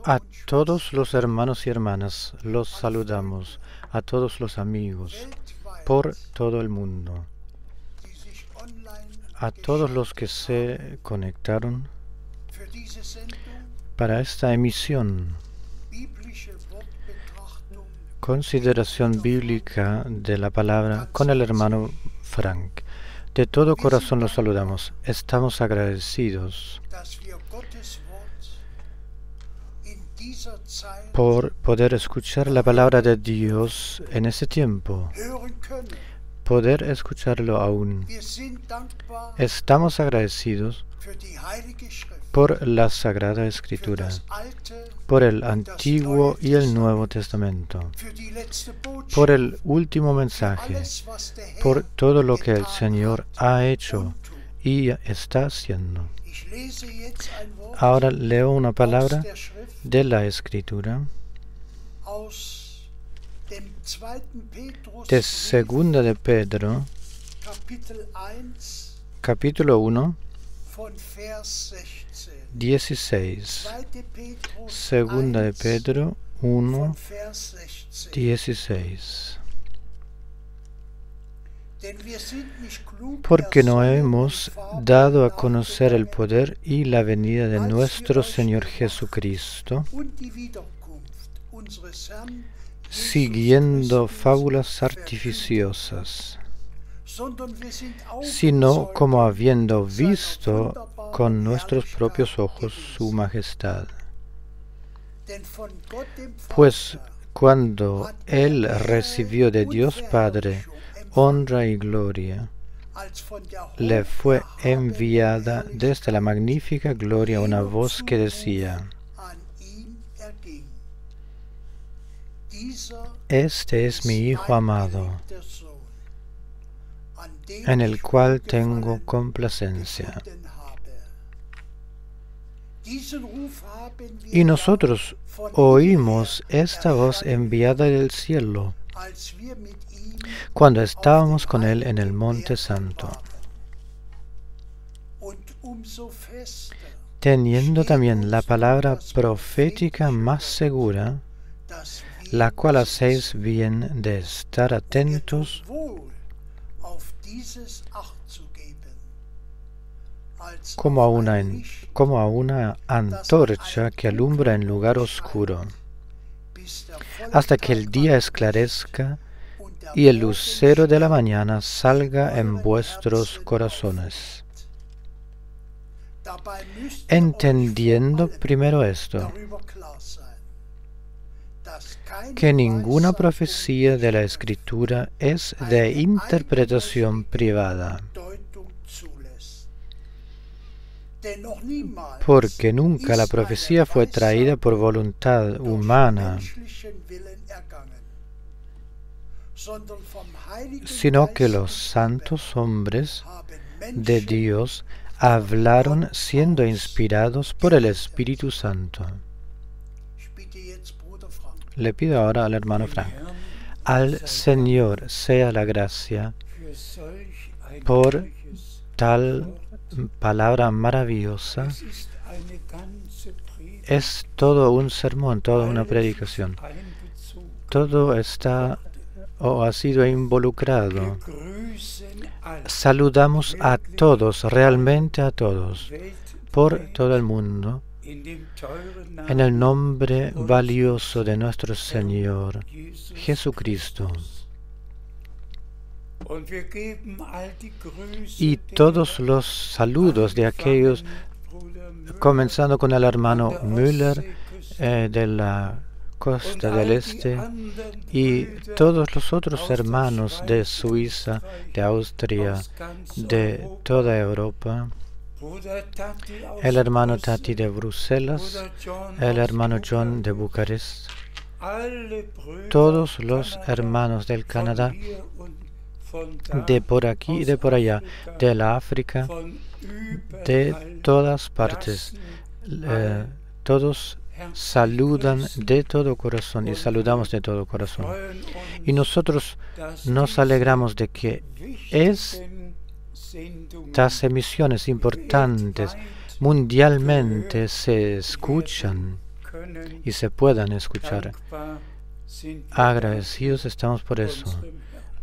A todos los hermanos y hermanas los saludamos, a todos los amigos por todo el mundo, a todos los que se conectaron para esta emisión, consideración bíblica de la palabra con el hermano Frank. De todo corazón los saludamos. Estamos agradecidos por poder escuchar la palabra de Dios en ese tiempo, poder escucharlo aún. Estamos agradecidos por la Sagrada Escritura, por el Antiguo y el Nuevo Testamento, por el último mensaje, por todo lo que el Señor ha hecho y está haciendo. Ahora leo una palabra de la Escritura de Segunda de Pedro, capítulo 1, 16. Segunda de Pedro 1, 16. Porque no hemos dado a conocer el poder y la venida de nuestro Señor Jesucristo, siguiendo fábulas artificiosas, sino como habiendo visto con nuestros propios ojos su majestad. Pues cuando Él recibió de Dios Padre honra y gloria, le fue enviada desde la magnífica gloria una voz que decía: Este es mi Hijo amado, en el cual tengo complacencia. Y nosotros oímos esta voz enviada del cielo cuando estábamos con Él en el Monte Santo, teniendo también la palabra profética más segura, la cual hacéis bien de estar atentos como a una antorcha que alumbra en lugar oscuro, hasta que el día esclarezca y el lucero de la mañana salga en vuestros corazones. Entendiendo primero esto, que ninguna profecía de la Escritura es de interpretación privada, porque nunca la profecía fue traída por voluntad humana, sino que los santos hombres de Dios hablaron siendo inspirados por el Espíritu Santo. Le pido ahora al hermano Frank. Al Señor sea la gracia por tal palabra maravillosa. Es todo un sermón, toda una predicación. Todo está o ha sido involucrado. Saludamos a todos, realmente a todos, por todo el mundo, en el nombre valioso de nuestro Señor Jesucristo. Y todos los saludos de aquellos, comenzando con el hermano Müller de la Costa del Este, y todos los otros hermanos de Suiza, de Austria, de toda Europa, el hermano Tati de Bruselas, el hermano John de Bucarest, todos los hermanos del Canadá, de por aquí y de por allá, de la África, de todas partes, todos saludan de todo corazón y saludamos de todo corazón. Y nosotros nos alegramos de que estas emisiones importantes mundialmente se escuchan y se puedan escuchar. Agradecidos estamos por eso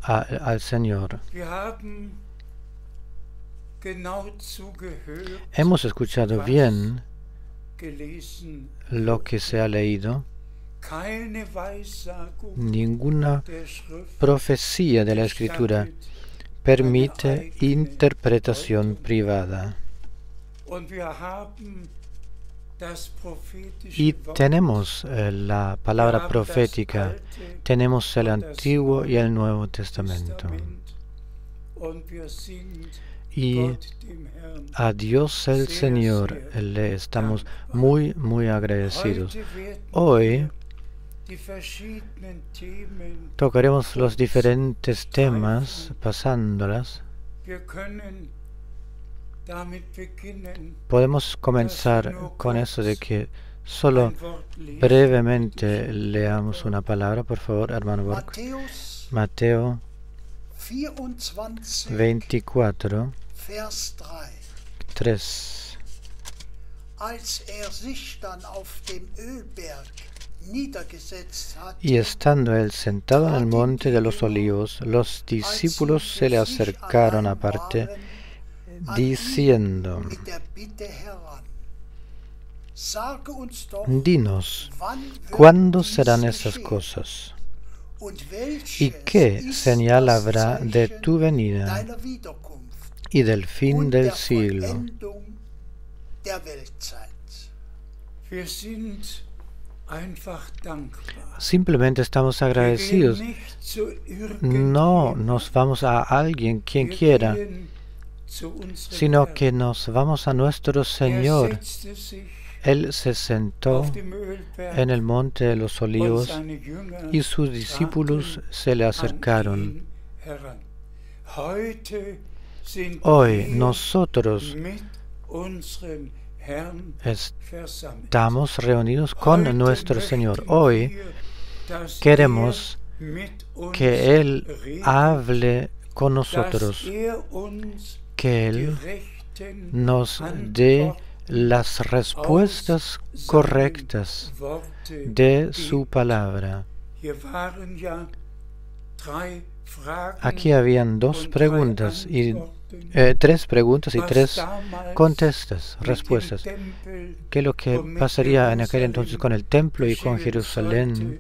al Señor. Hemos escuchado bien lo que se ha leído. Ninguna profecía de la Escritura permite interpretación privada. Y tenemos la palabra profética, tenemos el Antiguo y el Nuevo Testamento. Y a Dios el Señor le estamos muy, muy agradecidos. Hoy tocaremos los diferentes temas pasándolas. Podemos comenzar con eso de que solo brevemente leamos una palabra, por favor, hermano Borg. Mateo 24, 3. Y estando él sentado en el monte de los olivos, los discípulos se le acercaron aparte, diciendo: Dinos, ¿cuándo serán estas cosas? ¿Y qué señal habrá de tu venida y del fin del siglo? Simplemente estamos agradecidos. No nos vamos a alguien quien quiera, sino que nos vamos a nuestro Señor. Él se sentó en el monte de los olivos y sus discípulos se le acercaron. Hoy nosotros estamos reunidos con nuestro Señor. Hoy queremos que Él hable con nosotros, que Él nos dé las respuestas correctas de su palabra. Aquí habían tres preguntas y tres respuestas. ¿Qué es lo que pasaría en aquel entonces con el templo y con Jerusalén?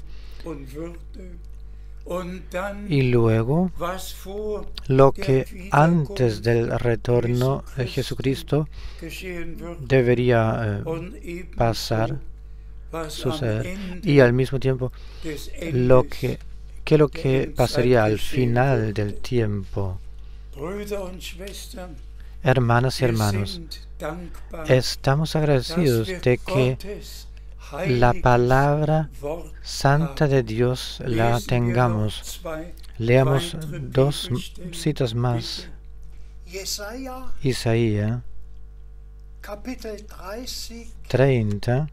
Y luego, lo que antes del retorno de Jesucristo debería pasar, suceder, y al mismo tiempo, ¿qué es lo que pasaría al final del tiempo? Hermanas y hermanos, estamos agradecidos de que la palabra santa de Dios la tengamos. Leamos dos citas más. Isaías 30,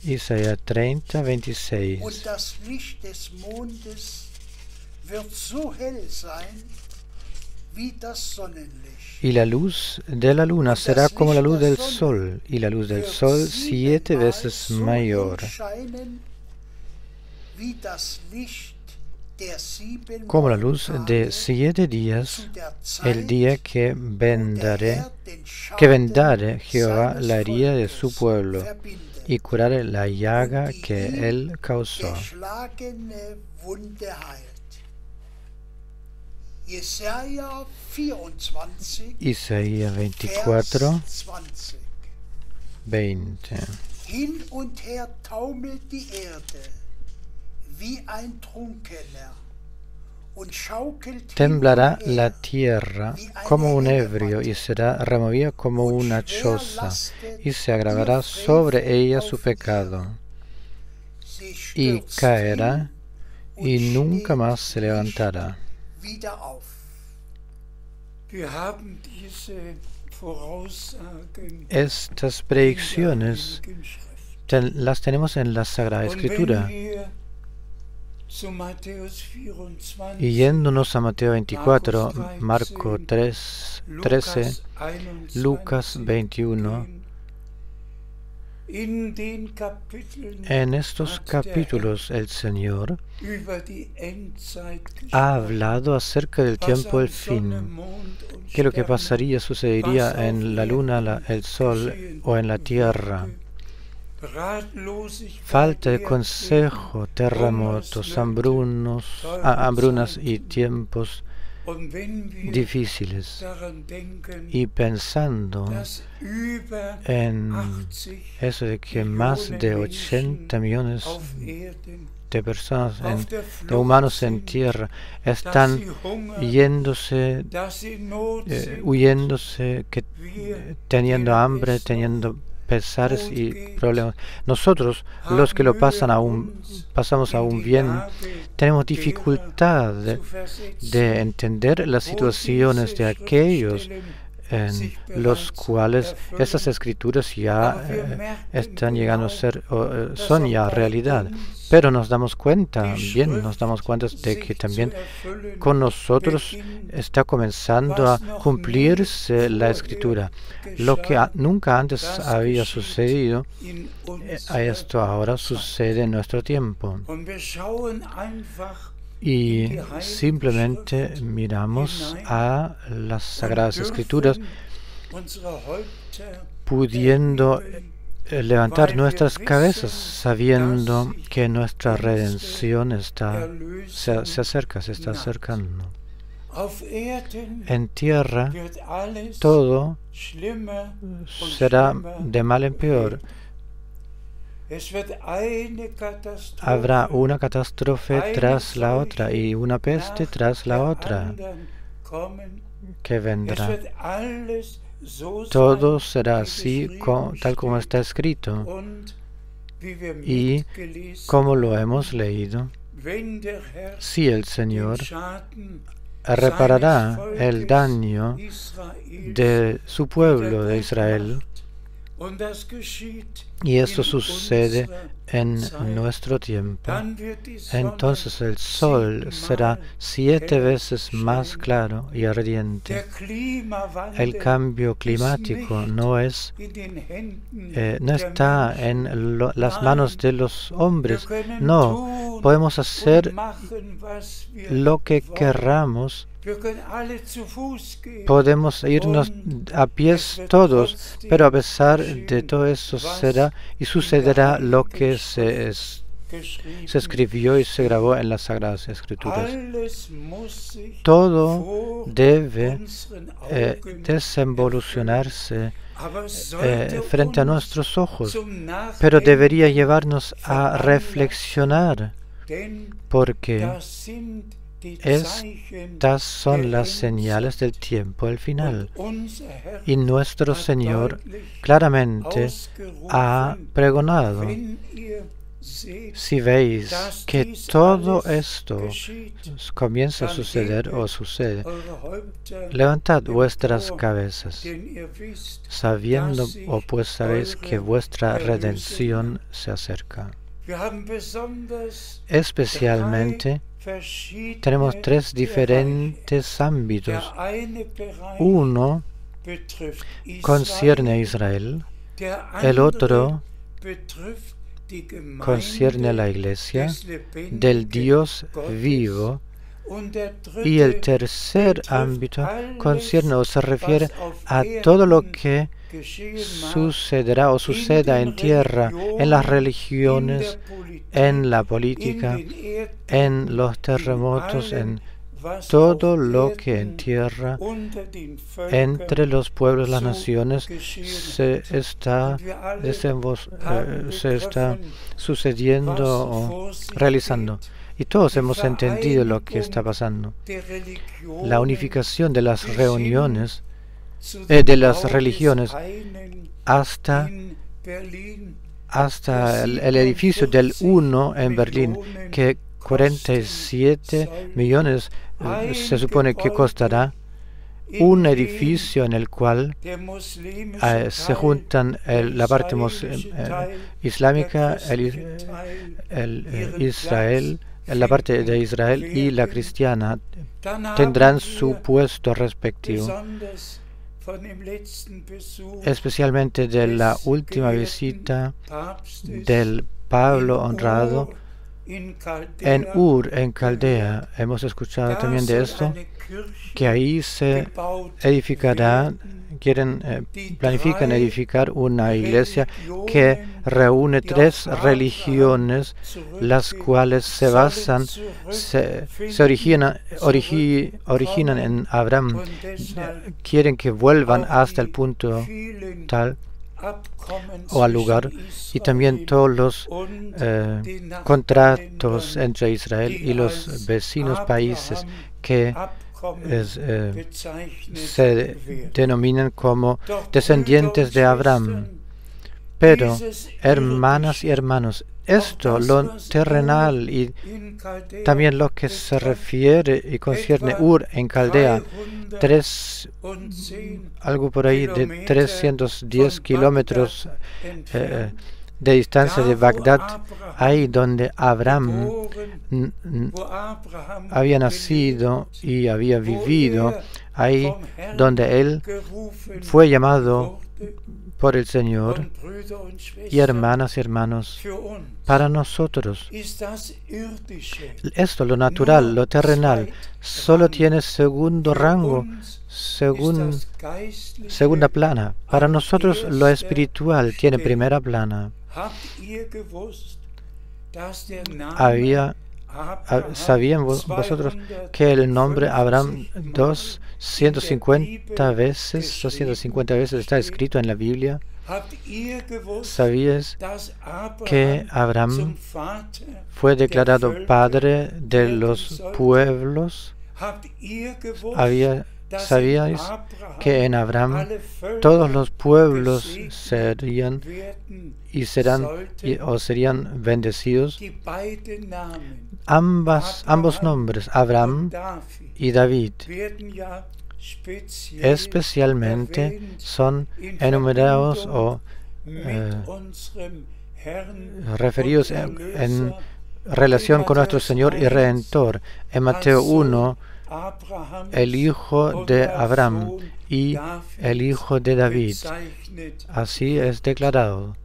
Isaías 30, 26. Y la luz de la luna será como la luz del sol, y la luz del sol 7 veces mayor. Como la luz de 7 días, el día que vendare Jehová la herida de su pueblo, y curare la llaga que él causó. Isaías 24, 20. Hin und her taumelt die Erde wie ein Trunkener und schaukelt. Temblará la tierra como un ebrio y será removida como una choza, y se agravará sobre ella su pecado, y caerá y nunca más se levantará. Estas predicciones las tenemos en la Sagrada Escritura. Y yéndonos a Mateo 24, Marco 13, Lucas 21, en estos capítulos el Señor ha hablado acerca del tiempo del fin, que lo que pasaría sucedería en la luna, el sol o en la tierra. Falta de consejo, terremotos, hambrunas y tiempos difíciles. Y pensando en eso de que más de 80 millones de personas, de humanos en tierra, están huyéndose, teniendo hambre, teniendo pesares y problemas. Nosotros, los que lo pasamos aún bien, tenemos dificultad de entender las situaciones de aquellos en los cuales esas escrituras ya están llegando a ser, son ya realidad. Pero nos damos cuenta de que también con nosotros está comenzando a cumplirse la escritura. Lo que nunca antes había sucedido, esto ahora sucede en nuestro tiempo. Y simplemente miramos a las Sagradas Escrituras, pudiendo levantar nuestras cabezas, sabiendo que nuestra redención se acerca, se está acercando. En tierra todo será de mal en peor. Habrá una catástrofe tras la otra y una peste tras la otra que vendrá. Todo será así tal como está escrito y como lo hemos leído. Si el Señor reparará el daño de su pueblo de Israel, y esto sucede en nuestro tiempo, entonces el sol será 7 veces más claro y ardiente. El cambio climático no está en las manos de los hombres. No, podemos hacer lo que querramos. Podemos irnos a pies todos, pero a pesar de todo eso sucederá lo que se escribió y se grabó en las Sagradas Escrituras. Todo debe desenvolucionarse frente a nuestros ojos, pero debería llevarnos a reflexionar, porque estas son las señales del tiempo del final. Y nuestro Señor claramente ha pregonado: si veis que todo esto comienza a suceder o sucede, levantad vuestras cabezas, sabiendo, pues sabéis que vuestra redención se acerca. Especialmente tenemos 3 diferentes ámbitos. Uno concierne a Israel, el otro concierne a la iglesia del Dios vivo, y el tercer ámbito concierne o se refiere a todo lo que sucederá o suceda en tierra, en las religiones, en la política, en los terremotos, en todo lo que en tierra, entre los pueblos, las naciones, se está sucediendo o realizando. Y todos hemos entendido lo que está pasando. La unificación de las reuniones, de las religiones, hasta el edificio del Uno en Berlín, que 47 millones se supone que costará. Un edificio en el cual se juntan la parte islámica, el Israel la parte de Israel y la cristiana tendrán su puesto respectivo, especialmente de la última visita del Pablo honrado en Ur, en Caldea. Hemos escuchado también de esto, que ahí se edificará, planifican edificar una iglesia que reúne 3 religiones, las cuales se basan, se originan en Abraham. Quieren que vuelvan hasta el punto tal o al lugar, y también todos los contratos entre Israel y los vecinos países que se denominan como descendientes de Abraham. Pero, hermanas y hermanos, esto, lo terrenal y también lo que se refiere y concierne Ur en Caldea, algo por ahí de 310 kilómetros de distancia de Bagdad, ahí donde Abraham había nacido y había vivido, ahí donde él fue llamado por el Señor. Y hermanas y hermanos, para nosotros esto, lo natural, lo terrenal, solo tiene segundo rango, segunda plana. Para nosotros lo espiritual tiene primera plana. ¿Sabían vosotros que el nombre Abraham 250 veces está escrito en la Biblia? ¿Sabías que Abraham fue declarado padre de los pueblos? ¿Sabíais que en Abraham todos los pueblos serían bendecidos? Ambos nombres, Abraham y David, especialmente son enumerados o referidos en relación con nuestro Señor y Redentor. En Mateo 1, el hijo de Abraham y el hijo de David. Así es declarado.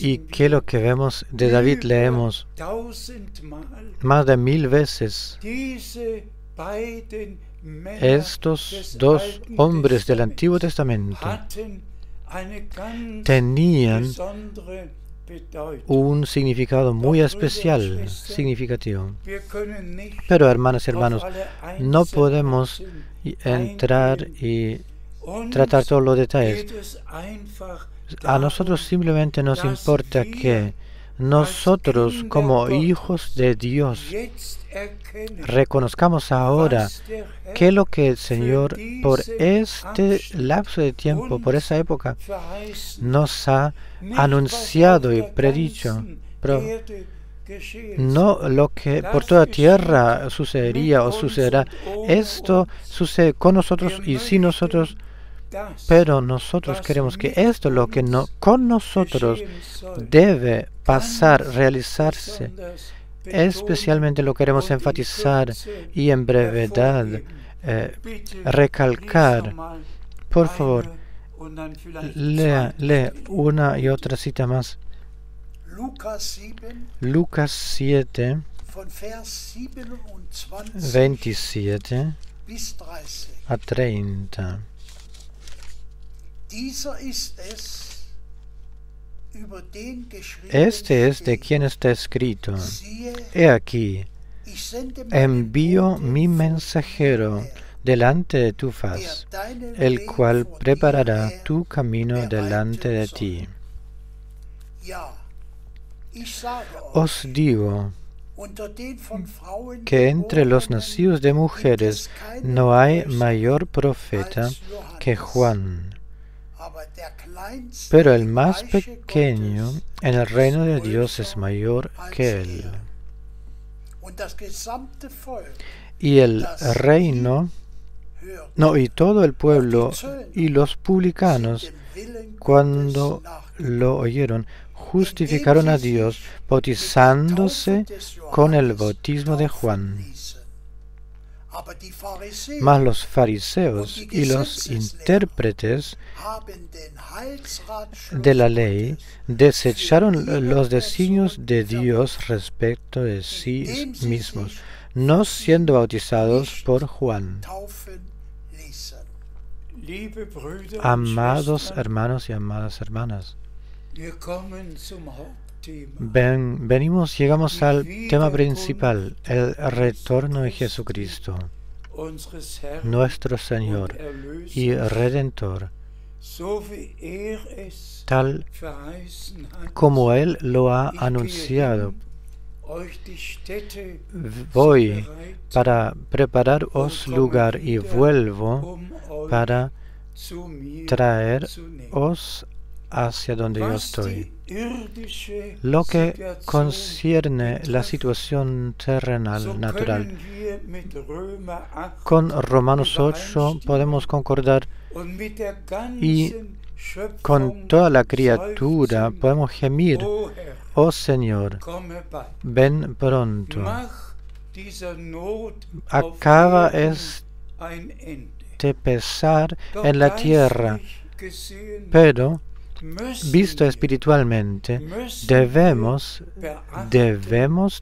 ¿Y qué es lo que vemos de David? Leemos más de 1000 veces. Estos 2 hombres del Antiguo Testamento tenían un significado muy especial, significativo. Pero, hermanas y hermanos, no podemos entrar y tratar todos los detalles. A nosotros simplemente nos importa que nosotros, como hijos de Dios, reconozcamos ahora que lo que el Señor, por este lapso de tiempo, por esa época, nos ha anunciado y predicho, pero no lo que por toda tierra sucedería o sucederá. Esto sucede con nosotros y sin nosotros. Pero nosotros queremos que esto, lo que con nosotros debe pasar, realizarse, especialmente lo queremos enfatizar y en brevedad recalcar. Por favor, lea una y otra cita más. Lucas 7, 27 a 30. Este es de quien está escrito: He aquí, envío mi mensajero delante de tu faz, el cual preparará tu camino delante de ti. Os digo que entre los nacidos de mujeres no hay mayor profeta que Juan. Pero el más pequeño en el reino de Dios es mayor que él. Y el reino, y todo el pueblo y los publicanos, cuando lo oyeron, justificaron a Dios bautizándose con el bautismo de Juan. Mas los fariseos y los intérpretes de la ley desecharon los designios de Dios respecto de sí mismos, no siendo bautizados por Juan. Amados hermanos y amadas hermanas, llegamos al tema principal, el retorno de Jesucristo, nuestro Señor y Redentor, tal como Él lo ha anunciado. Voy para prepararos lugar y vuelvo para traeros hacia donde yo estoy. Lo que concierne la situación terrenal, natural, con Romanos 8 podemos concordar, y con toda la criatura podemos gemir: oh Señor, ven pronto. Acaba este pesar en la tierra, pero visto espiritualmente, debemos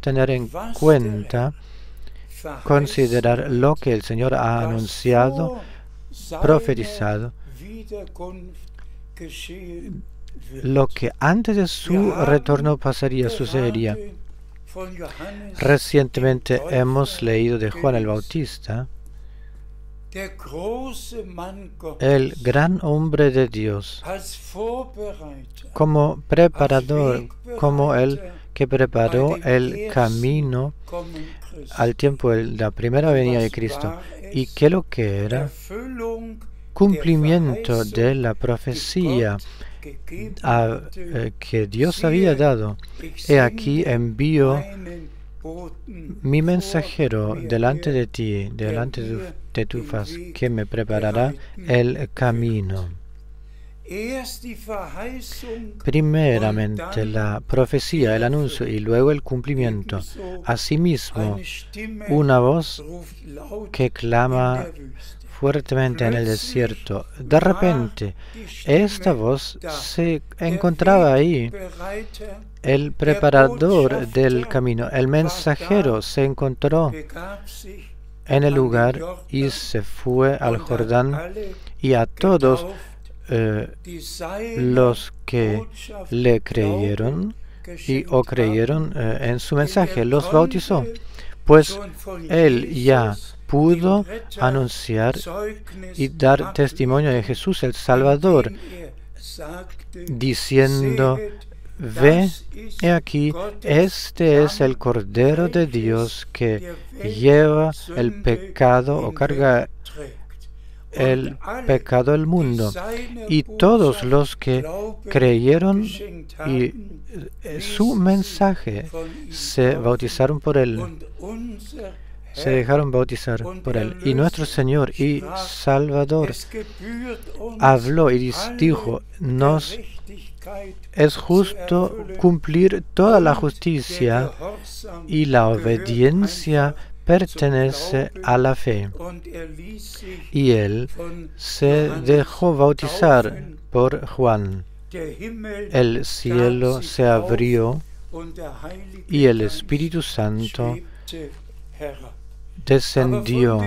tener en cuenta, considerar lo que el Señor ha anunciado, profetizado, lo que antes de su retorno sucedería. Recientemente hemos leído de Juan el Bautista, el gran hombre de Dios, como preparador, como el que preparó el camino al tiempo de la primera venida de Cristo, y que lo que era cumplimiento de la profecía que Dios había dado. He aquí envío mi mensajero delante de ti, delante de tu faz, que me preparará el camino. Primeramente la profecía, el anuncio, y luego el cumplimiento. Asimismo, una voz que clama fuertemente en el desierto. De repente, esta voz se encontraba ahí. El preparador del camino, el mensajero, se encontró en el lugar y se fue al Jordán, y a todos los que le creyeron o creyeron en su mensaje, los bautizó, pues él ya pudo anunciar y dar testimonio de Jesús el Salvador, diciendo: ve, he aquí, este es el Cordero de Dios que lleva el pecado o carga el pecado del mundo. Y todos los que creyeron y su mensaje se bautizaron por él, se dejaron bautizar por él. Y nuestro Señor y Salvador habló y dijo: nos es justo cumplir toda la justicia, y la obediencia pertenece a la fe. Y él se dejó bautizar por Juan. El cielo se abrió y el Espíritu Santo descendió.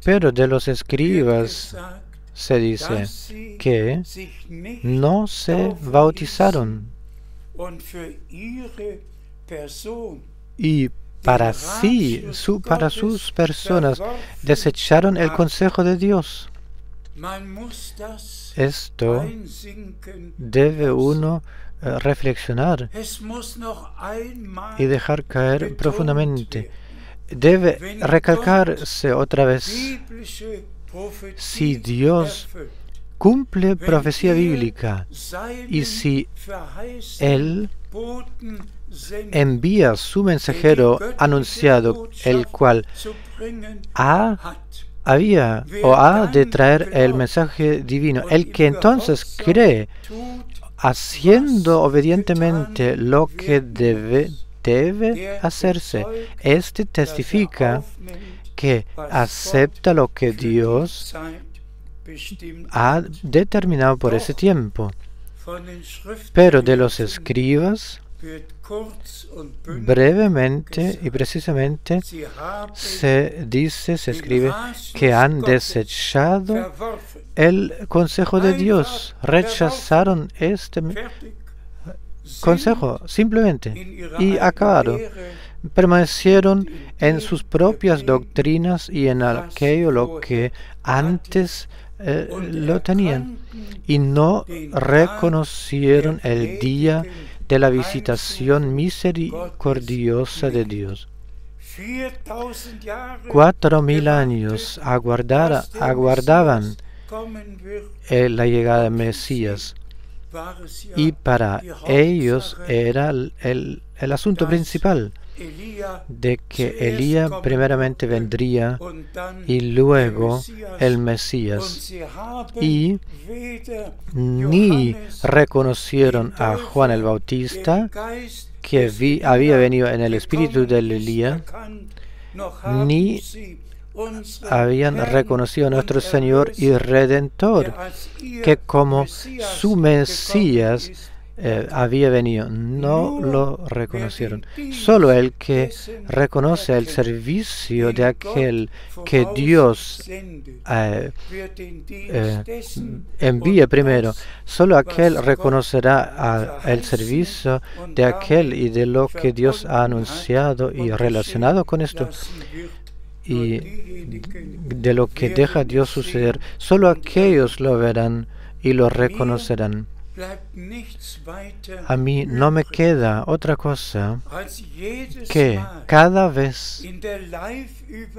Pero de los escribas se dice que no se bautizaron, y para sus personas desecharon el consejo de Dios. Esto debe uno reflexionar y dejar caer profundamente. Debe recalcarse otra vez: si Dios cumple profecía bíblica, y si Él envía su mensajero anunciado, el cual ha de traer el mensaje divino, el que entonces cree, haciendo obedientemente lo que debe hacerse. Este testifica que acepta lo que Dios ha determinado por ese tiempo. Pero de los escribas, brevemente y precisamente se escribe que han desechado el consejo de Dios, rechazaron este consejo simplemente y acabaron. Permanecieron en sus propias doctrinas y en aquello lo que antes lo tenían, y no reconocieron el día de la visitación misericordiosa de Dios. 4000 años aguardaban la llegada del Mesías, y para ellos era el asunto principal de que Elías primeramente vendría y luego el Mesías, y ni reconocieron a Juan el Bautista, que había venido en el espíritu de Elías, ni habían reconocido a nuestro Señor y Redentor, que como su Mesías había venido. No lo reconocieron. Solo el que reconoce el servicio de aquel que Dios envíe primero, solo aquel reconocerá el servicio de aquel y de lo que Dios ha anunciado y relacionado con esto, y de lo que deja Dios suceder. Solo aquellos lo verán y lo reconocerán. A mí no me queda otra cosa que cada vez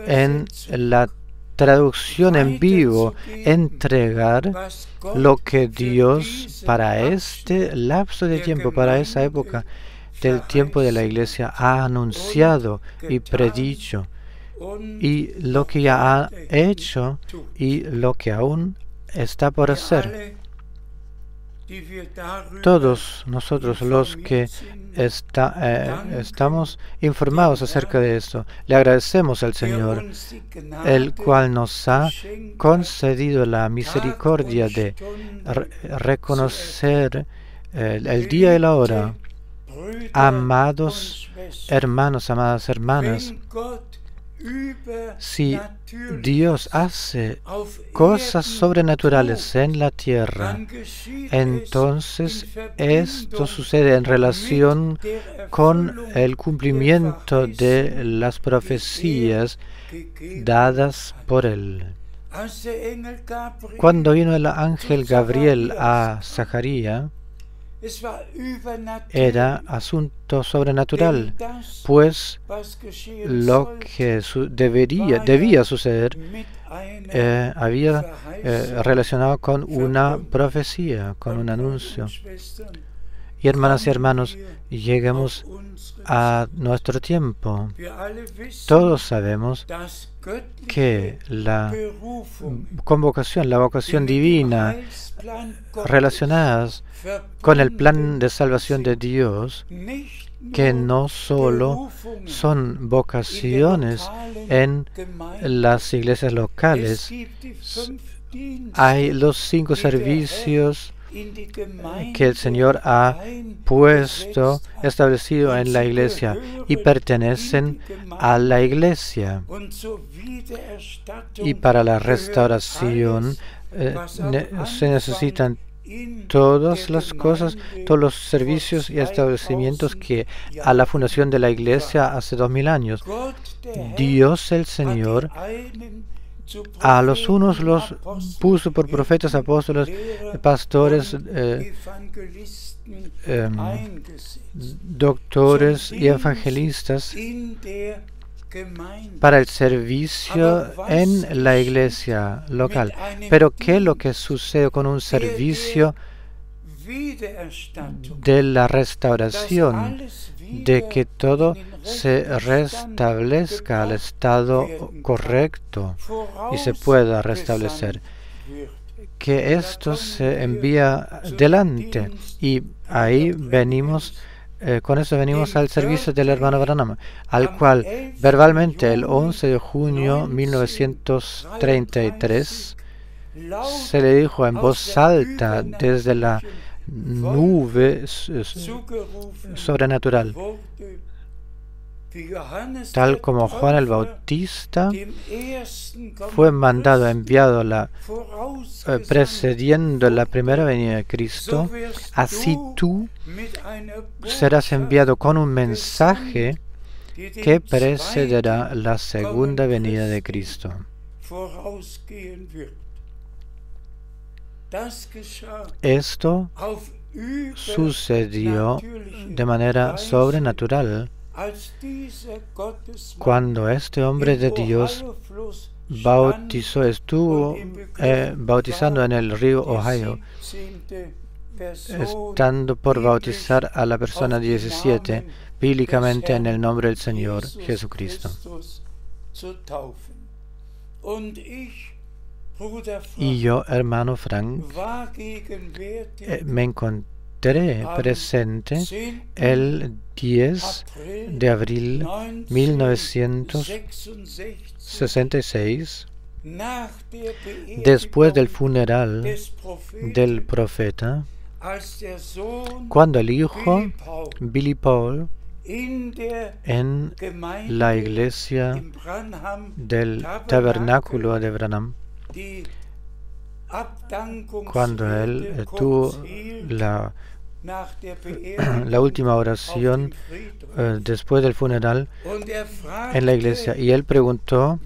en la traducción en vivo entregar lo que Dios para este lapso de tiempo, para esa época del tiempo de la Iglesia, ha anunciado y predicho, y lo que ya ha hecho y lo que aún está por hacer. Todos nosotros los que estamos informados acerca de esto, le agradecemos al Señor, el cual nos ha concedido la misericordia de reconocer el día y la hora. Amados hermanos, amadas hermanas, si Dios hace cosas sobrenaturales en la tierra, entonces esto sucede en relación con el cumplimiento de las profecías dadas por Él. Cuando vino el ángel Gabriel a Zacarías, era asunto sobrenatural, pues lo que debía suceder había relacionado con una profecía, con un anuncio. Y hermanas y hermanos, llegamos a nuestro tiempo. Todos sabemos que la convocación, la vocación divina relacionadas con el plan de salvación de Dios, que no solo son vocaciones en las iglesias locales. Hay los 5 servicios que el Señor ha establecido en la iglesia y pertenecen a la iglesia. Y para la restauración se necesitan todas las cosas, todos los servicios y establecimientos que a la fundación de la iglesia hace 2000 años. Dios el Señor a los unos los puso por profetas, apóstoles, pastores, doctores y evangelistas para el servicio en la iglesia local. Pero ¿qué es lo que sucede con un servicio de la restauración? De que todo se restablezca al estado correcto y se pueda restablecer. que esto se envía delante, y ahí venimos, con eso venimos al servicio del hermano Branham, al cual verbalmente el 11 de junio 1933 se le dijo en voz alta desde la nube sobrenatural, tal como Juan el Bautista fue mandado, enviado precediendo la primera venida de Cristo, así tú serás enviado con un mensaje que precederá la segunda venida de Cristo. Esto sucedió de manera sobrenatural cuando este hombre de Dios estuvo bautizando en el río Ohio, estando por bautizar a la persona 17 bíblicamente en el nombre del Señor Jesucristo. Y yo, hermano Frank, me encontré presente el 10 de abril 1966, después del funeral del profeta, cuando el hijo Billy Paul en la iglesia del tabernáculo de Branham, cuando él tuvo la última oración después del funeral en la iglesia, y él preguntó,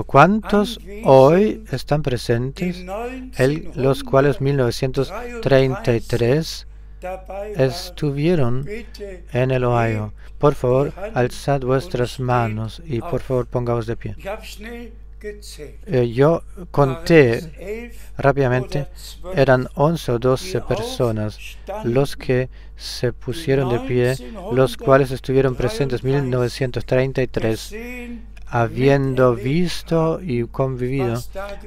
¿cuántos hoy están presentes? Los cuales 1933 estuvieron en el Ohio. Por favor, alzad vuestras manos y por favor pongaos de pie. Yo conté rápidamente, eran 11 o 12 personas los que se pusieron de pie, los cuales estuvieron presentes en 1933, habiendo visto y convivido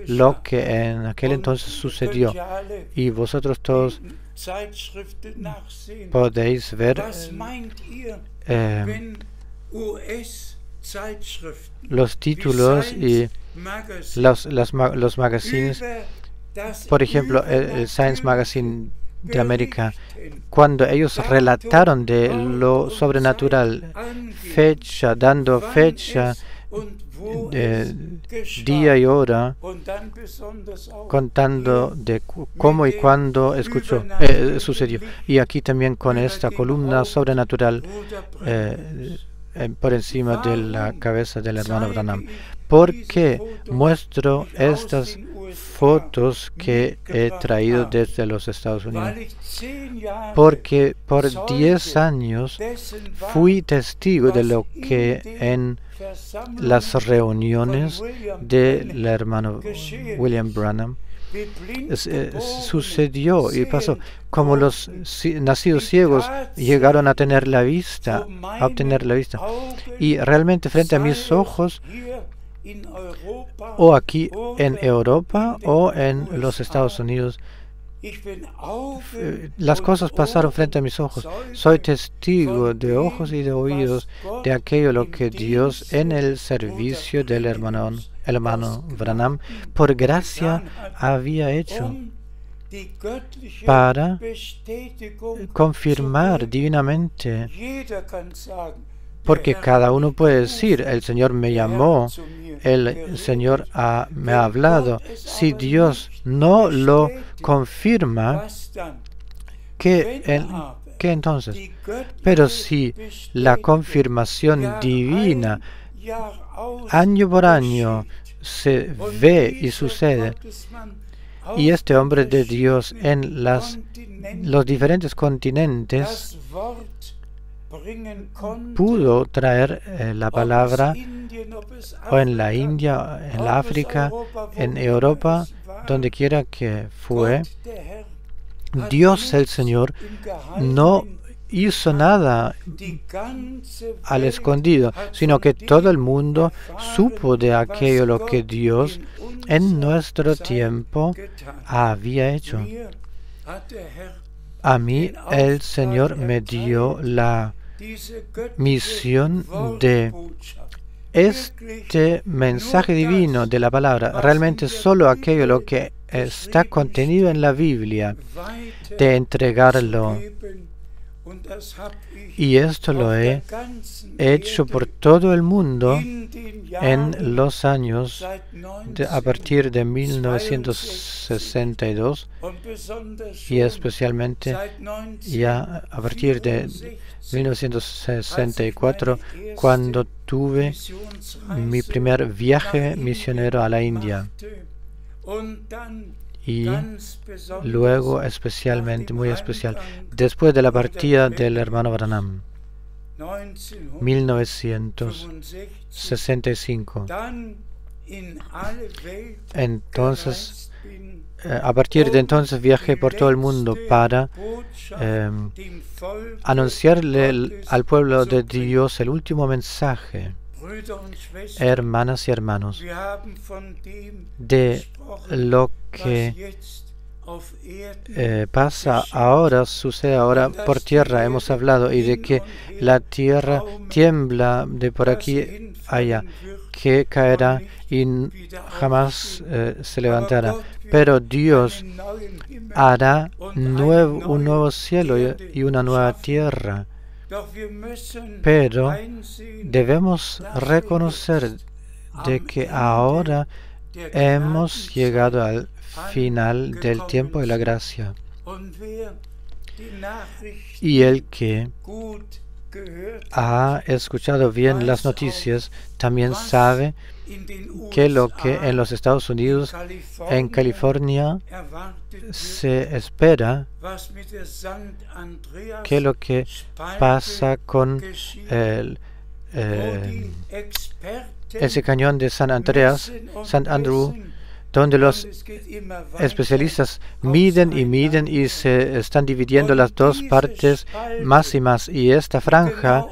lo que en aquel entonces sucedió. Y vosotros todos podéis ver los títulos y los magazines. Por ejemplo, el Science Magazine de América, cuando ellos relataron de lo sobrenatural, dando fecha, día y hora, contando de cómo y cuándo sucedió. Y aquí también con esta columna sobrenatural por encima de la cabeza del hermano Branham. ¿Por qué muestro estas fotos que he traído desde los Estados Unidos? Porque por 10 años fui testigo de lo que en las reuniones del hermano William Branham sucedió y pasó, como los nacidos ciegos llegaron a obtener la vista, y realmente frente a mis ojos, o aquí en Europa o en los Estados Unidos, las cosas pasaron frente a mis ojos. Soy testigo de ojos y de oídos de aquello lo que Dios en el servicio del hermano Branham por gracia había hecho para confirmar divinamente. Porque cada uno puede decir, el Señor me llamó, el Señor me ha hablado. Si Dios no lo confirma, ¿qué entonces? Pero si la confirmación divina año por año se ve y sucede, y este hombre de Dios en los diferentes continentes pudo traer la palabra, o en la India, en la África, en Europa, donde quiera que fue, Dios el Señor no hizo nada al escondido, sino que todo el mundo supo de aquello lo que Dios en nuestro tiempo había hecho. A mí el Señor me dio la misión de este mensaje divino de la palabra, realmente solo aquello lo que está contenido en la Biblia, de entregarlo. Y esto lo he hecho por todo el mundo en los años a partir de 1962 y especialmente ya a partir de 1964, cuando tuve mi primer viaje misionero a la India. Y luego especialmente, muy especial, después de la partida del hermano Branham, 1965. Entonces, a partir de entonces viajé por todo el mundo para anunciarle al pueblo de Dios el último mensaje. Hermanas y hermanos, de lo que pasa ahora, sucede ahora por tierra, hemos hablado, y de que la tierra tiembla de por aquí allá, que caerá y jamás se levantará. Pero Dios hará un nuevo cielo y una nueva tierra. Pero debemos reconocer de que ahora hemos llegado al final del tiempo de la gracia. Y el que ha escuchado bien las noticias también sabe que lo que en los Estados Unidos, en California, se espera, que lo que pasa con ese cañón de San Andrew, donde los especialistas miden y se están dividiendo las dos partes más y más. Y esta franja,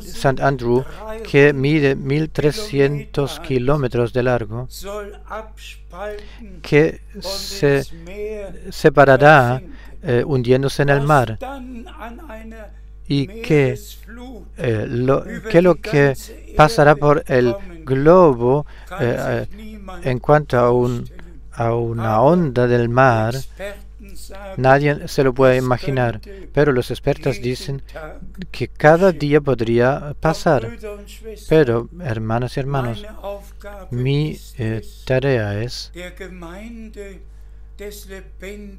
St. Andrew, que mide 1.300 kilómetros de largo, que se separará hundiéndose en el mar, y que lo que pasará por el globo en cuanto a una onda del mar, nadie se lo puede imaginar, pero los expertos dicen que cada día podría pasar. Pero, hermanas y hermanos, mi tarea es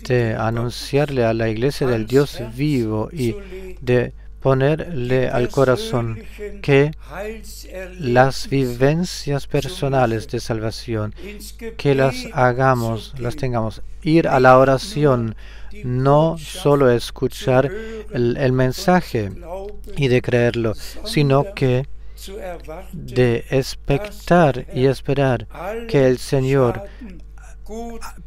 de anunciarle a la iglesia del Dios vivo y de ponerle al corazón que las vivencias personales de salvación, que las hagamos, las tengamos, ir a la oración, no solo escuchar el mensaje y de creerlo, sino que de expectar y esperar que el Señor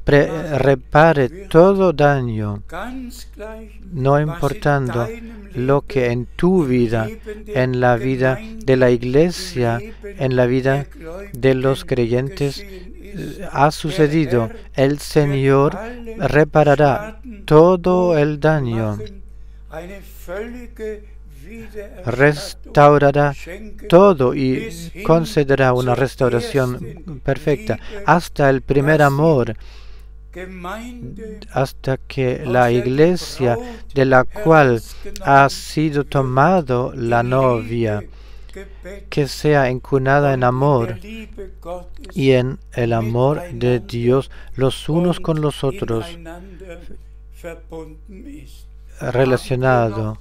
repare todo daño, no importando lo que en tu vida, en la vida de la iglesia, en la vida de los creyentes ha sucedido. El Señor reparará todo el daño, restaurará todo y concederá una restauración perfecta hasta el primer amor, hasta que la iglesia de la cual ha sido tomado la novia, que sea encunada en amor y en el amor de Dios los unos con los otros, relacionado.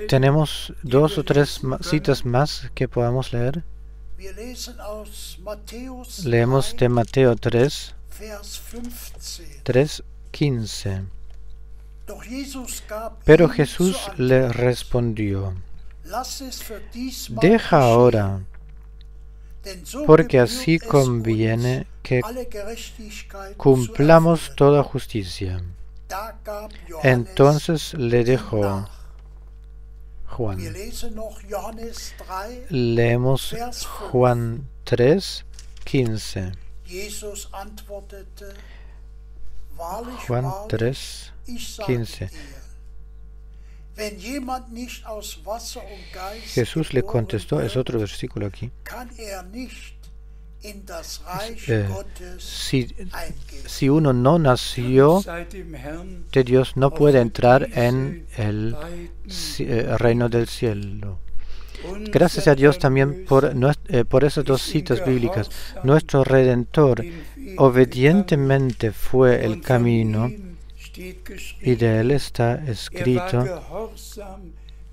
¿Tenemos 2 o 3 citas más que podamos leer? Leemos de Mateo 3:15. Pero Jesús le respondió: deja ahora, porque así conviene que cumplamos toda justicia. Entonces le dejó. Juan. Leemos Juan 3:15. Jesus antwortete, wahrlich, Juan wahrlich, ich sage 3:15. dir, wenn jemand nicht aus Wasser und Geist Jesús le geboren contestó, es wird, otro versículo aquí, kann er nicht in das Reich eh, Gottes si, eingehen. si uno no nació Seit dem Herrn de Dios, no puede entrar en diese el beiden reino del cielo. unser Gracias a Dios también por esas dos ist in citas bíblicas. Gehorsam Nuestro Redentor den Weg obedientemente fue gegangen. el Und von camino ihm steht y geschrieben, de él está war escrito,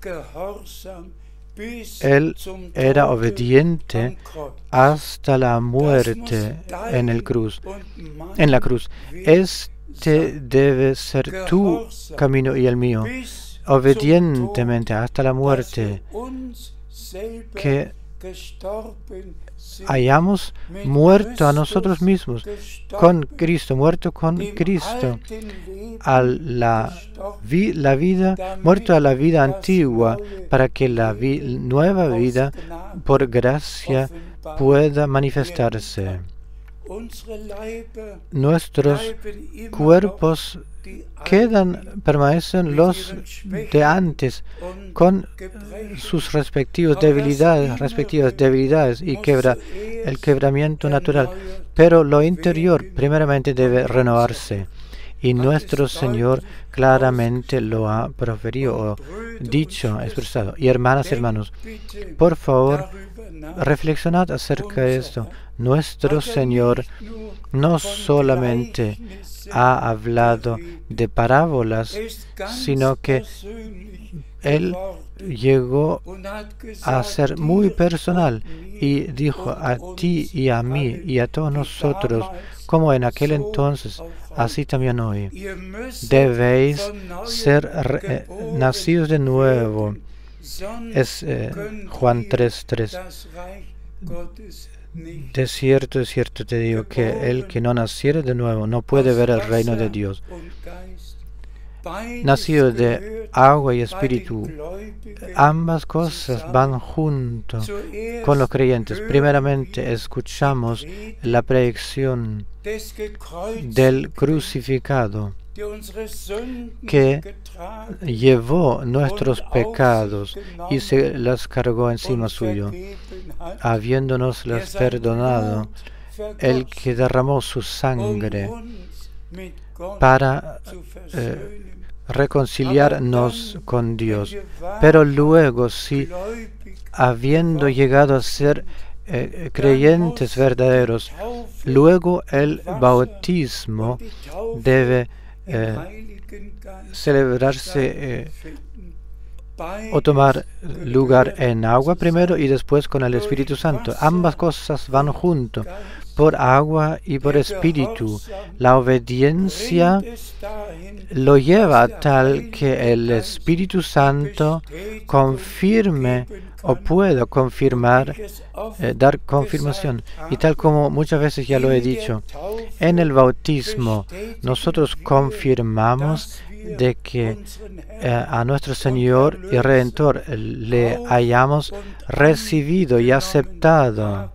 gehorsam bis él zum era Tode obediente am Kreuz. hasta la muerte en el cruz, en la cruz. Este debe ser tu camino y el mío, obedientemente hasta la muerte, que hayamos muerto a nosotros mismos con Cristo, muerto con Cristo, a la vida, muerto a la vida antigua, para que la nueva vida, por gracia, pueda manifestarse. Nuestros cuerpos permanecen los de antes, con sus respectivas debilidades y el quebramiento natural, pero lo interior primeramente debe renovarse, y nuestro Señor claramente lo ha proferido o dicho, expresado. Y hermanas y hermanos, por favor, reflexionad acerca de esto. Nuestro Señor no solamente ha hablado de parábolas, sino que Él llegó a ser muy personal y dijo a ti y a mí y a todos nosotros, como en aquel entonces, así también hoy, debéis ser nacidos de nuevo. Es Juan 3:3. De cierto te digo que el que no naciere de nuevo no puede ver el reino de Dios. Nacido de agua y espíritu, ambas cosas van juntos con los creyentes. Primeramente escuchamos la predicción del crucificado, que llevó nuestros pecados y se las cargó encima suyo, habiéndonos las perdonado, el que derramó su sangre para reconciliarnos con Dios. Pero luego, si habiendo llegado a ser creyentes verdaderos, luego el bautismo debe celebrarse o tomar lugar en agua primero y después con el Espíritu Santo. Ambas cosas van juntos, por agua y por espíritu. La obediencia lo lleva a tal que el Espíritu Santo confirme o pueda confirmar, dar confirmación. Y tal como muchas veces ya lo he dicho, en el bautismo nosotros confirmamos de que a nuestro Señor y Redentor le hayamos recibido y aceptado.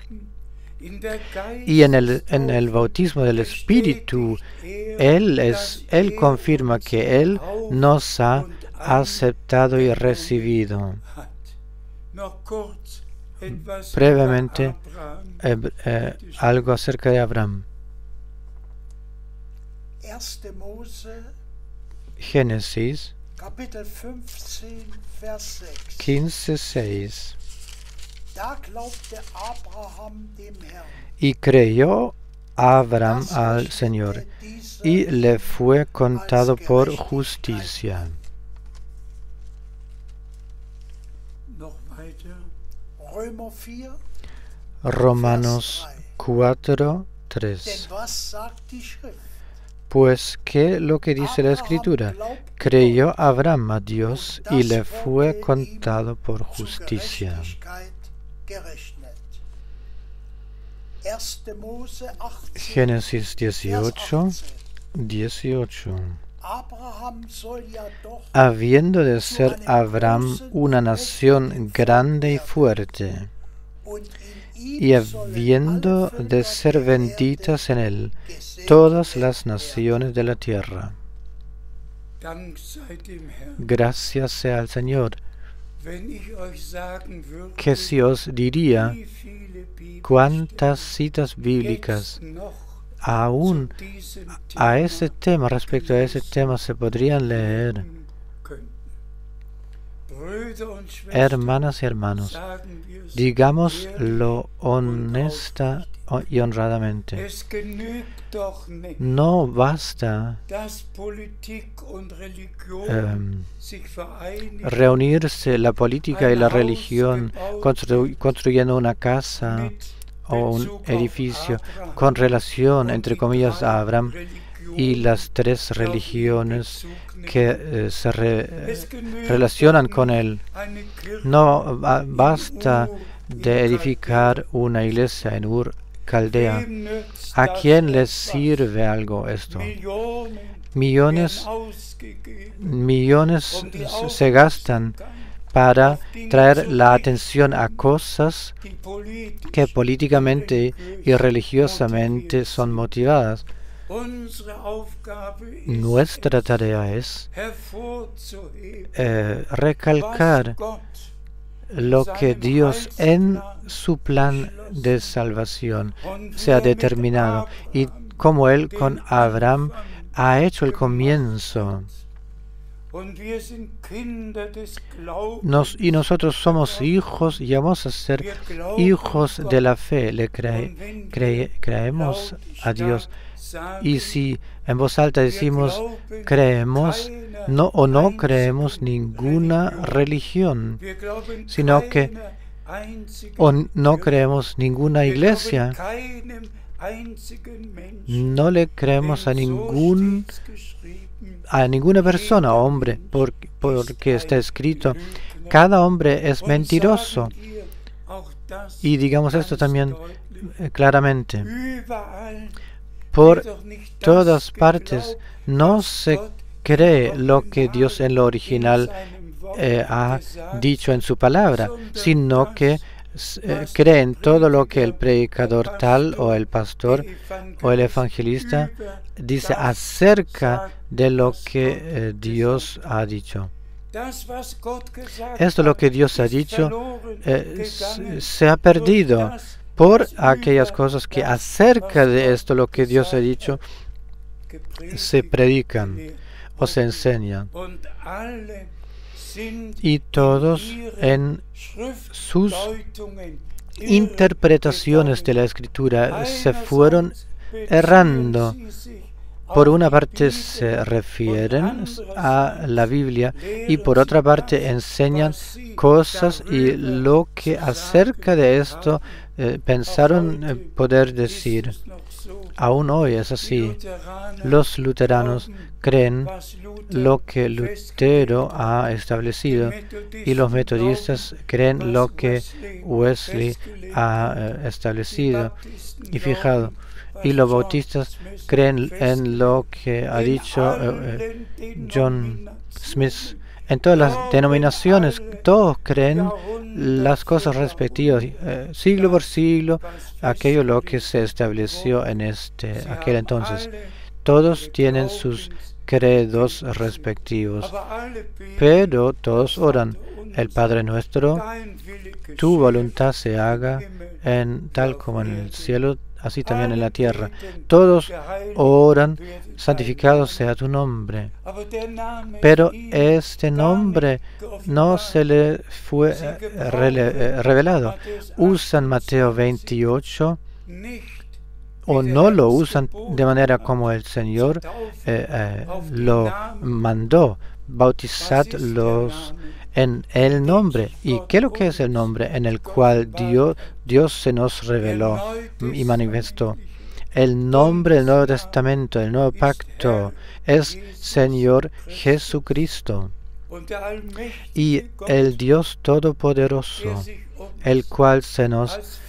Y en el bautismo del Espíritu, Él confirma que Él nos ha aceptado y recibido. Brevemente, algo acerca de Abraham. Génesis 15:6. Y creyó Abraham al Señor, y le fue contado por justicia. Romanos 4:3. Pues, ¿qué lo que dice la Escritura? Creyó Abraham a Dios y le fue contado por justicia. Génesis 18:18. Habiendo de ser Abraham una nación grande y fuerte, y habiendo de ser benditas en él todas las naciones de la tierra. Gracias sea al Señor, que si os diría cuántas citas bíblicas aún a ese tema, respecto a ese tema, se podrían leer. Hermanas y hermanos, digámoslo honesta y honradamente. No basta reunirse la política y la religión construyendo una casa o un edificio con relación, entre comillas, a Abraham y las tres religiones que se relacionan con él. No basta de edificar una iglesia en Ur, Caldea. ¿A quién les sirve algo esto? Millones se gastan para traer la atención a cosas que políticamente y religiosamente son motivadas. Nuestra tarea es recalcar lo que Dios en su plan de salvación se ha determinado y como Él con Abraham ha hecho el comienzo. Y nosotros somos hijos y vamos a ser hijos de la fe. Le creemos a Dios. Y si en voz alta decimos creemos, no creemos ninguna religión, sino que no creemos ninguna iglesia, no le creemos a ninguna persona, hombre, porque está escrito, cada hombre es mentiroso. Y digamos esto también claramente. Por todas partes no se cree lo que Dios en lo original ha dicho en su palabra, sino que creen todo lo que el predicador tal o el pastor o el evangelista dice acerca de lo que Dios ha dicho. Esto lo que Dios ha dicho se ha perdido por aquellas cosas que acerca de esto lo que Dios ha dicho se predican o se enseñan. Y todos en sus interpretaciones de la Escritura se fueron errando. Por una parte se refieren a la Biblia y por otra parte enseñan cosas y lo que acerca de esto pensaron poder decir. Aún hoy es así. Los luteranos creen lo que Lutero ha establecido y los metodistas creen lo que Wesley ha establecido y fijado. Y los bautistas creen en lo que ha dicho John Smith. En todas las denominaciones, todos creen las cosas respectivas, siglo por siglo, aquello lo que se estableció en aquel entonces. Todos tienen sus credos respectivos, pero todos oran: el Padre nuestro, tu voluntad se haga tal como en el cielo, así también en la tierra. Todos oran: santificado sea tu nombre. Pero este nombre no se le fue revelado. Usan Mateo 28 o no lo usan de manera como el Señor lo mandó. Bautizadlos en el nombre. ¿Y qué es lo que es el nombre en el cual Dios se nos reveló y manifestó? El nombre del Nuevo Testamento, el Nuevo Pacto, es Señor Jesucristo. Y el Dios Todopoderoso, el cual se nos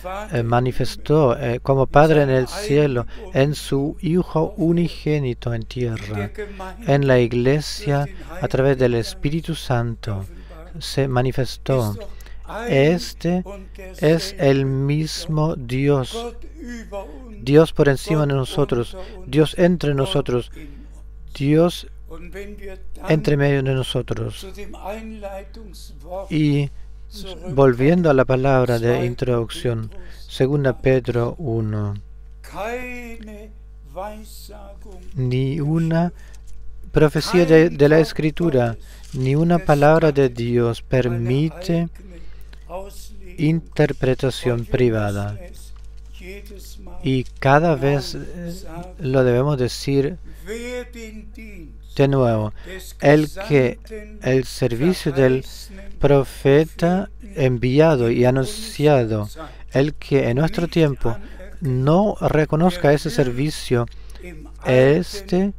manifestó como Padre en el cielo, en su Hijo unigénito en tierra, en la Iglesia, a través del Espíritu Santo, se manifestó. Este es el mismo Dios, Dios por encima de nosotros, Dios entre nosotros, Dios entre medio de nosotros. Y volviendo a la palabra de introducción, 2 Pedro 1, ni una profecía de la Escritura, ni una palabra de Dios permite interpretación privada. Y cada vez lo debemos decir de nuevo, el servicio del profeta enviado y anunciado, el que en nuestro tiempo no reconozca ese servicio, este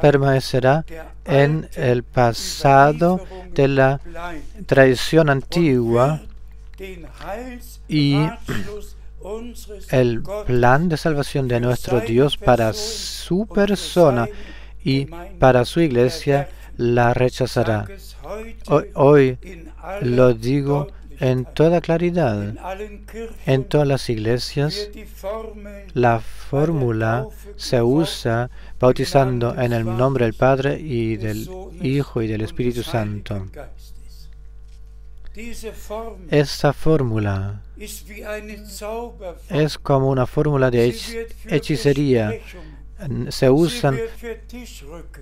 permanecerá en el pasado de la tradición antigua, y el plan de salvación de nuestro Dios para su persona y para su iglesia la rechazará. Hoy lo digo en toda claridad. En todas las iglesias la fórmula se usa bautizando en el nombre del Padre y del Hijo y del Espíritu Santo. Esta fórmula es como una fórmula de hechicería. Se usan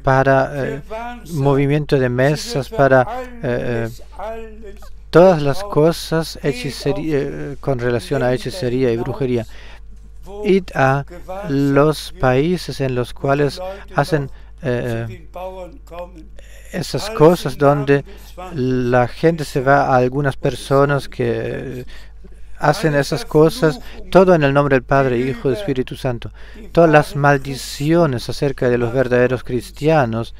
para movimiento de mesas, para todas las cosas con relación a hechicería y brujería. Id a los países en los cuales hacen esas cosas, donde la gente se va a algunas personas que hacen esas cosas, todo en el nombre del Padre, Hijo y Espíritu Santo. Todas las maldiciones acerca de los verdaderos cristianos,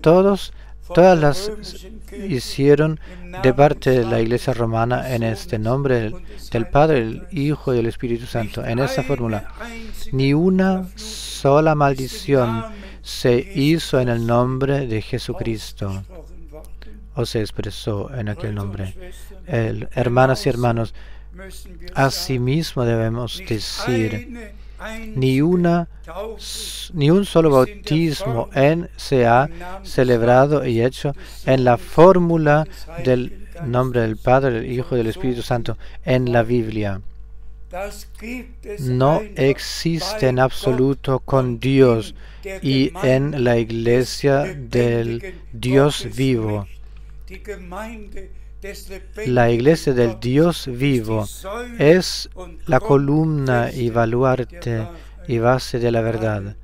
todas las hicieron de parte de la Iglesia romana en este nombre del Padre, el Hijo y el Espíritu Santo. En esa fórmula, ni una sola maldición se hizo en el nombre de Jesucristo o se expresó en aquel nombre. Hermanas y hermanos, asimismo debemos decir, ni un solo bautismo se ha celebrado y hecho en la fórmula del nombre del Padre, del Hijo y del Espíritu Santo en la Biblia. No existe en absoluto con Dios y en la iglesia del Dios vivo. La iglesia del Dios vivo es la columna y baluarte y base de la verdad.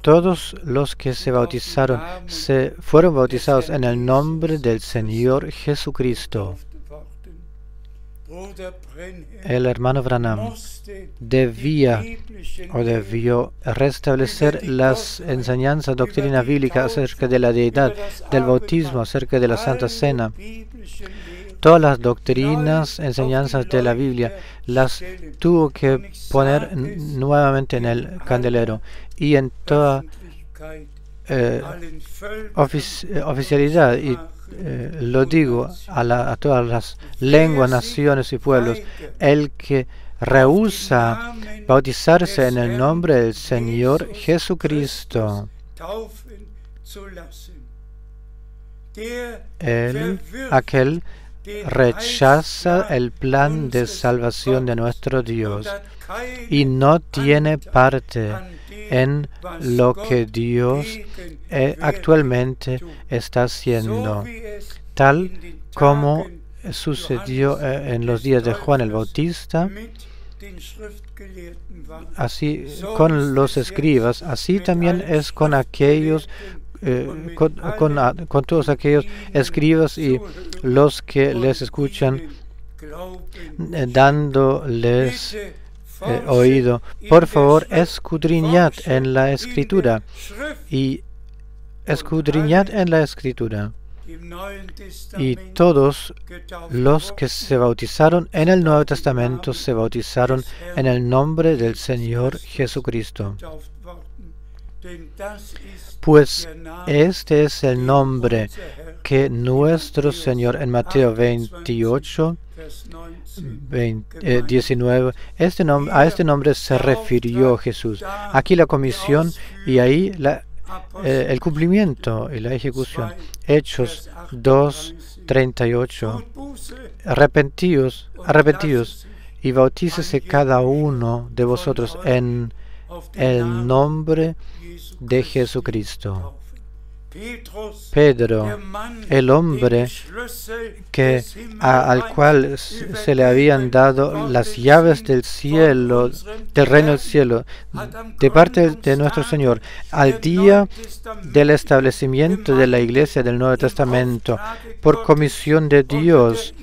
Todos los que se bautizaron fueron bautizados en el nombre del Señor Jesucristo. El hermano Branham debió restablecer las enseñanzas, doctrina bíblica acerca de la deidad, del bautismo, acerca de la Santa Cena. Todas las doctrinas, enseñanzas de la Biblia las tuvo que poner nuevamente en el candelero y en toda oficialidad, y lo digo a todas las lenguas, naciones y pueblos: el que rehúsa bautizarse en el nombre del Señor Jesucristo, aquel rechaza el plan de salvación de nuestro Dios y no tiene parte en lo que Dios actualmente está haciendo, tal como sucedió en los días de Juan el Bautista, así con los escribas, así también es con aquellos, con todos aquellos escribas y los que les escuchan, dándoles oído. Por favor, escudriñad en la Escritura y escudriñad en la Escritura. Y todos los que se bautizaron en el Nuevo Testamento se bautizaron en el nombre del Señor Jesucristo. Pues este es el nombre que nuestro Señor en Mateo 28, 19, a este nombre se refirió Jesús. Aquí la comisión y ahí el cumplimiento y la ejecución. Hechos 2, 38. Arrepentidos y bautícese cada uno de vosotros en el nombre de Jesucristo. Pedro, el hombre al cual se le habían dado las llaves del cielo, del reino del cielo, de parte de nuestro Señor, al día del establecimiento de la Iglesia del Nuevo Testamento, por comisión de Dios,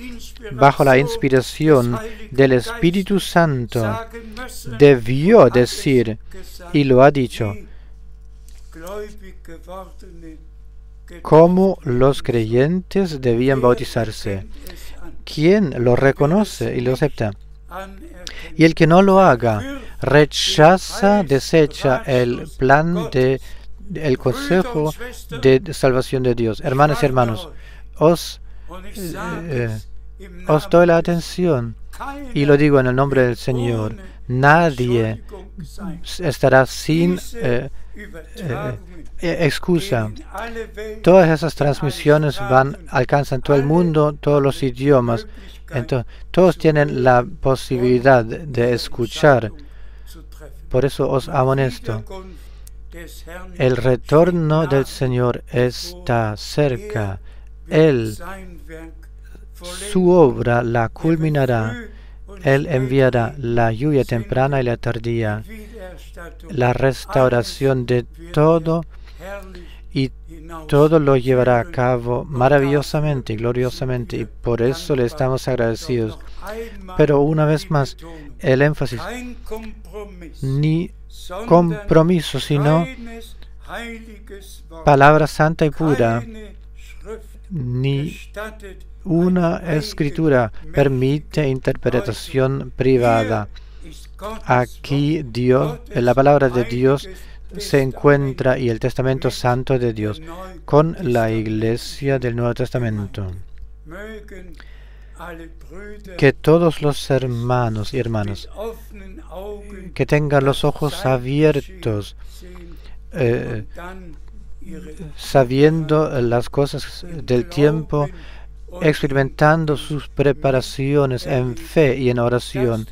bajo la inspiración del Espíritu Santo, debió decir, y lo ha dicho, cómo los creyentes debían bautizarse. ¿Quién lo reconoce y lo acepta? Y el que no lo haga, desecha el plan el consejo de salvación de Dios. Hermanas y hermanos, os doy la atención y lo digo en el nombre del Señor. Nadie estará sin excusa. Todas esas transmisiones alcanzan todo el mundo, todos los idiomas. Entonces, todos tienen la posibilidad de escuchar. Por eso os amonesto. El retorno del Señor está cerca. Él, su obra la culminará. Él enviará la lluvia temprana y la tardía, la restauración de todo, y todo lo llevará a cabo maravillosamente y gloriosamente, y por eso le estamos agradecidos. Pero una vez más, el énfasis, ni compromiso, sino palabra santa y pura, ni una escritura permite interpretación privada. Aquí Dios, la palabra de Dios se encuentra y el Testamento Santo de Dios con la Iglesia del Nuevo Testamento. Que todos los hermanos y hermanas que tengan los ojos abiertos, sabiendo las cosas del tiempo, experimentando sus preparaciones en fe y en oración,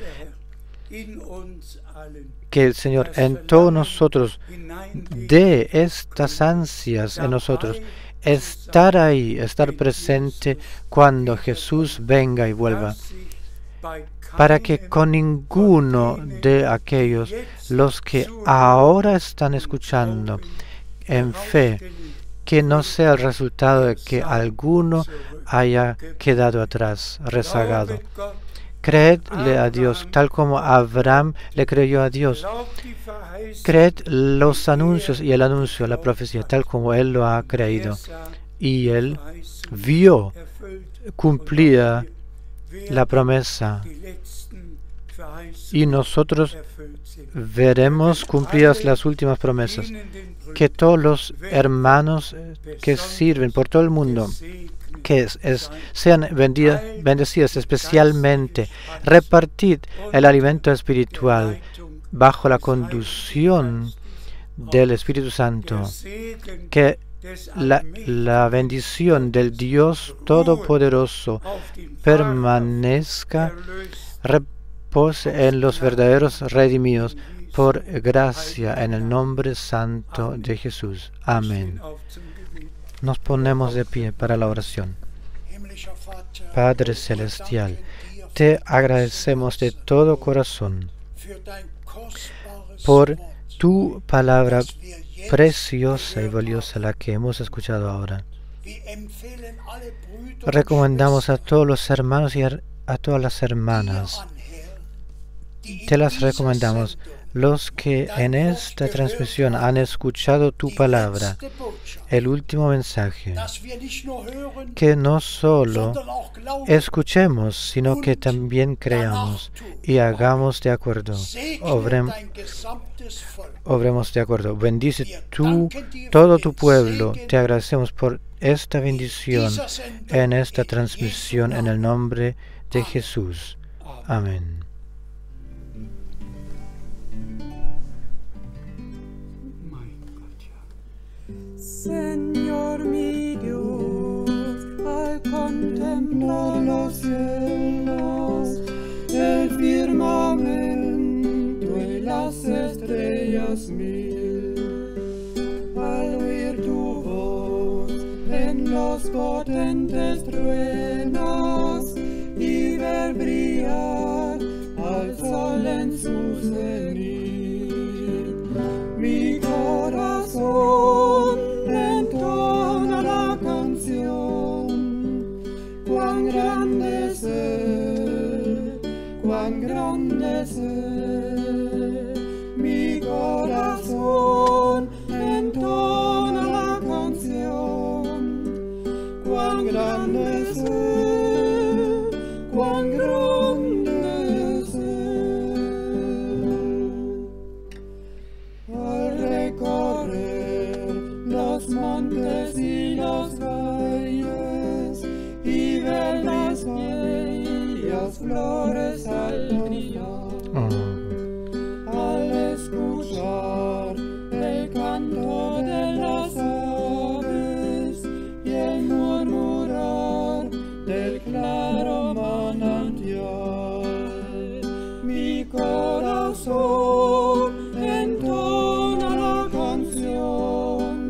que el Señor en todos nosotros dé estas ansias en nosotros, estar ahí, estar presente cuando Jesús venga y vuelva, para que con ninguno de aquellos, los que ahora están escuchando en fe, que no sea el resultado de que alguno haya quedado atrás, rezagado. Creedle a Dios, tal como Abraham le creyó a Dios. Creed los anuncios y el anuncio, la profecía, tal como él lo ha creído. Y él vio cumplida la promesa. Y nosotros veremos cumplidas las últimas promesas. Que todos los hermanos que sirven por todo el mundo, que sean bendecidos especialmente, repartid el alimento espiritual bajo la conducción del Espíritu Santo. Que la bendición del Dios Todopoderoso permanezca, repose en los verdaderos redimidos, por gracia, en el nombre santo de Jesús. Amén. Nos ponemos de pie para la oración. Padre Celestial, te agradecemos de todo corazón por tu palabra preciosa y valiosa, la que hemos escuchado ahora. Recomendamos a todos los hermanos y a todas las hermanas. Te las recomendamos los que en esta transmisión han escuchado tu palabra, el último mensaje, que no solo escuchemos, sino que también creamos y hagamos de acuerdo, obremos de acuerdo. Bendice tú todo tu pueblo. Te agradecemos por esta bendición en esta transmisión en el nombre de Jesús. Amén. Señor mi Dios, al contemplar los cielos, el firmamento y las estrellas mil, al oír tu voz en los potentes truenos y ver brillar al sol en su cenit, mi corazón entona la canción. Cuán grande es Él, mi corazón entona la canción. Cuán grande es Él, cuán grande es Él. Al recorrer los montes y los valles y ver las bellas flores al brillar, al escuchar el canto de las aves y el murmurar del claro manantial, mi corazón entona la canción.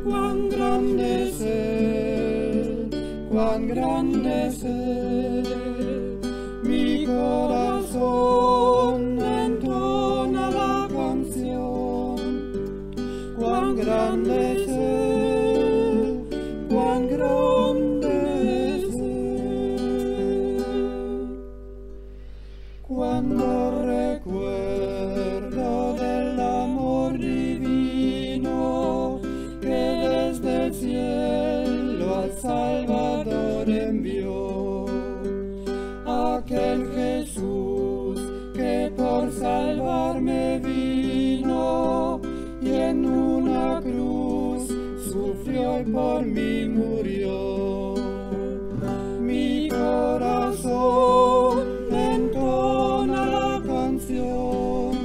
Cuán grande es Él, cuán grande es Él, mi corazón entona la canción. Cuán grande es Él, cuán grande es Él. Cuando recuerdo del amor divino que desde el cielo al Salvador envió, aquel Jesús que por salvarme vino y en una cruz sufrió y por mí murió, mi corazón entona la canción.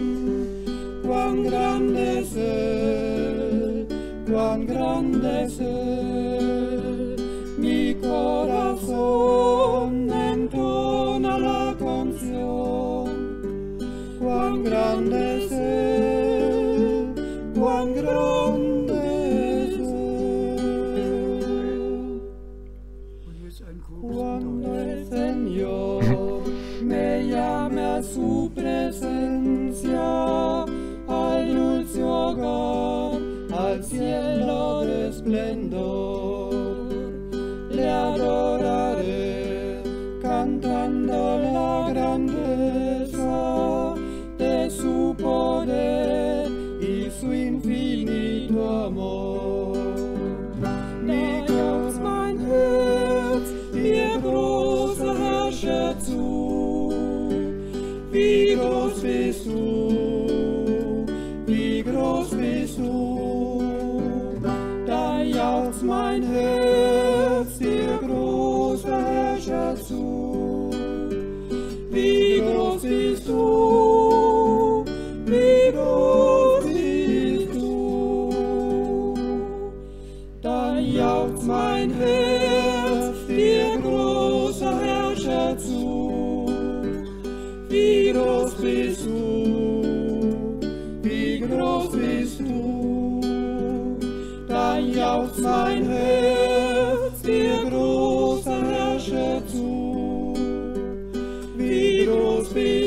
Cuán grande es Él, cuán grande es Él, mi corazón entona la canción. Cuán grande es Él, cuán grande es Él. Cuando el Señor me llame a su presencia, al dulce hogar, al cielo de esplendor, le adoraré cantando la grandeza de su poder y su infinito amor. Mir Gott mein Herz, dir großer Herrscher zu, wie groß bist du, wie groß bist du, da jauchzt mein Herz, dir großer Herrscher zu, wie groß bist du, wie groß bist du, da jauchzt mein Herz, dir großer Herrscher zu, wie groß bist du, wie groß bist du, da jauchzt mein Herz, dir großer Herrscher zu, wie groß bist du.